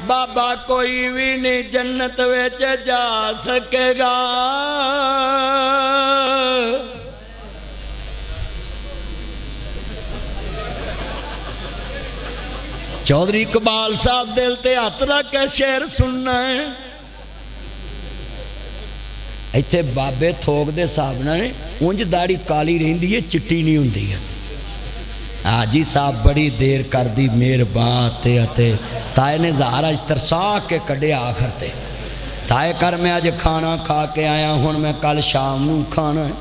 बाबा कोई भी नहीं जन्नत विच जा सकेगा। चौधरी इकबाल साहब दिल ते हथ रख के शेर सुनना है। इत्थे बाबे थोक दे हिसाब नाल उंज दाड़ी काली रहिंदी है, चिट्टी नहीं हुंदी है। हाजी साहब बड़ी देर कर दी मेहरबान ताए ने ज़ाहर अज तरसा के कढ़िया आखिर ते ताए कर मैं अज खाना खा के आया, हुण मैं कल शाम नूं खाना है।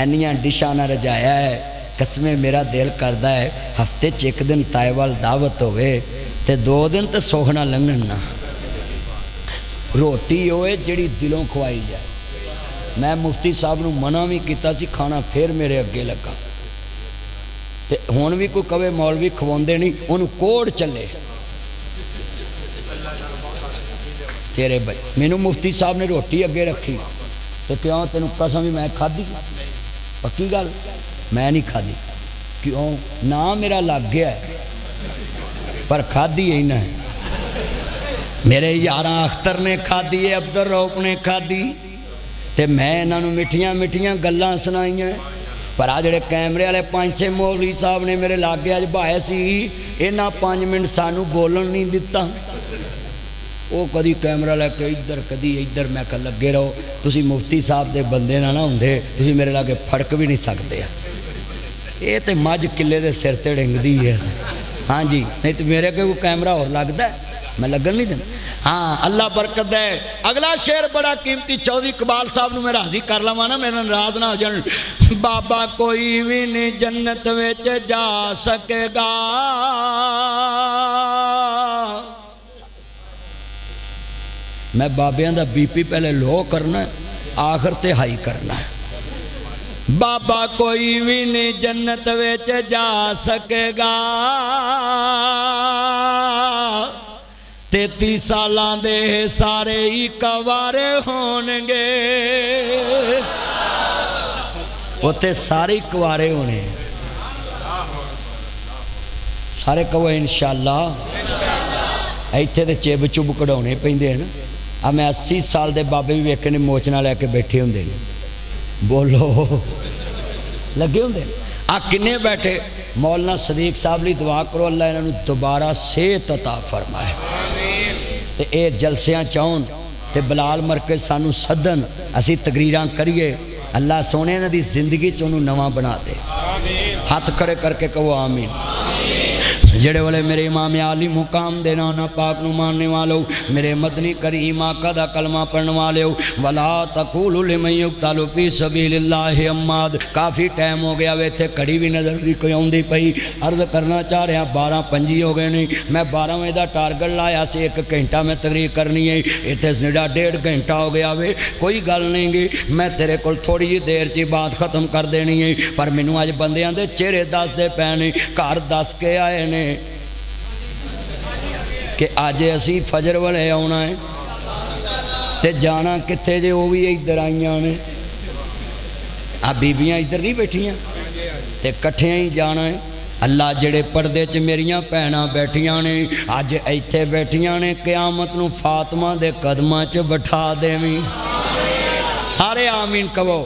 एनियां डिशां नाल रजाया है, कसमें मेरा दिल करता है हफ्ते च एक दिन ताए वाल दावत होवे ते 2 दिन तो सोखना लंघन ना। रोटी होए जिहड़ी दिलों खवाई जाए। मैं मुफ्ती साहब नूं मना भी कीता सी, खाना फिर मेरे अगे लगा ते हुण भी कोई कवे मौलवी खवाउंदे नहीं, उन्होंने कोड़ चले तेरे भाई। मैनू मुफ्ती साहब ने रोटी अगे रखी तो क्यों तेन कसम भी मैं खाधी, पक्की गल मैं नहीं खाधी। क्यों ना मेरा लग गया पर खाधी ही ना। मेरे यारा अख्तर ने खाधी है, अब्दुल रऊफ ने खाधी ते मैं इन्हों मिठियां मिठियां गल्लां सुनाइयां। पर आ जेडे कैमरे वाले 5-6 मौलवी साहब ने मेरे लागे अज भाए सी, इन्हां 5 मिनट सानू बोलन नहीं दिता। वो कदी कैमरा लैके इधर कदी इधर, मैं कह लगे रहो तुसी मुफ्ती साहब दे बंदे ना होंदे तुसी मेरे लागे फड़क भी नहीं सकते। ये तो मझ किले के सिर ते डिंगदी है। हाँ जी, नहीं तो मेरे को कैमरा और लगता है, मैं लगन नहीं देना। हाँ अल्लाह बरकत दे। अगला शेर बड़ा कीमती चौधरी इकबाल साहब मैं राजी कर लवा ना, मेरा नाराज ना हो जान। बाबा कोई भी नहीं जन्नत विच जा सकेगा। मैं बाबियां दा बीपी पहले लो करना आखिर ते हाई करना है। बाबा कोई भी नहीं जन्नत विच जा सकेगा। 33 सालां दे सारे ही कवारे होणगे, उत्थे सारे ही कुवारे होने। सारे कहो इंशाअल्लाह। इत्थे ते चिब चुब कढ़ाने पैंदे हैं ना। आ मैं 80 साल दे बाबे भी वेखे ने मोचना लैके बैठे होंदे ने, बोलो लगे होंदे। आ किन्ने बैठे मौलाना सदीक साहब ली दुआ करो अल्लाह इन्होंने दोबारा सेहत अता फरमाए ते ये जलसियां चाहन ते बलाल मरके सानू सदन असी तकरीरां करिए। अल्लाह सोने इन्हां दी जिंदगी च उन्होंने नवा बना दे। हाथ खड़े करके कहो आमीन। जेड़े वाले मेरे इमाम आली मुकाम दे नाना पाक नू मानने वालों, मेरे मदनी करीम आका दा कलमा पढ़ने वाले वला तकूलु लिमन युक्तलु फी सबीलिल्लाह अम्माद। काफ़ी टाइम हो गया वे, इत्थे घड़ी भी नज़र नहीं कोई आउंदी पई। अर्ज करना चाह रहा 12:25 हो गए नहीं। मैं 12 बजे का टारगेट लाया से 1 घंटा मैं तकरीर करनी है, इत्थे सनेडा 1.5 घंटा हो गया वे। कोई गल नहीं गी, मैं तेरे को थोड़ी जी देर च बात खत्म कर देनी है। पर मैनू अज बंदियां दे चेहरे दसदे पै ने, घर दस के आए ने कि अज असी फजर वाले आना है ते जाना कित्थे जे, वो भी इधर आईयां ने। आ बीबियां इधर नहीं बैठियां ते कट्ठियां ही जाना है। अल्लाह जेड़े पर्दे च मेरियां भैणां बैठियां ने अज इत्थे बैठियां ने, क़यामत नूं फातिमा दे कदमां च बिठा देवीं। सारे आमीन कहो।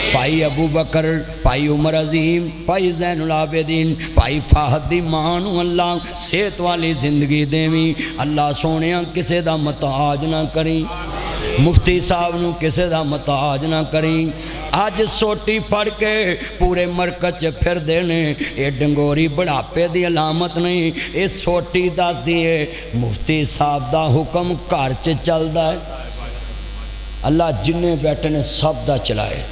भाई अबू बकर, भाई उमर अजीम, भाई जैनुल आबिदीन, भाई फाहद दी मां नूं अल्लाह सेहत वाली जिंदगी देवी। अल्लाह सोने किसे दा मुताज ना करी, मुफ्ती साहब नूं किसे दा मुताज ना करी। अज सोटी फड़ के पूरे मरकज च फिरदे ने, ये डंगोरी बुढ़ापे की अलामत नहीं, ये सोटी दस दी है। मुफ्ती साहब दा हुक्म घर च चलदा है। अल्लाह जिन्ने बैठे ने सब दा चलाए।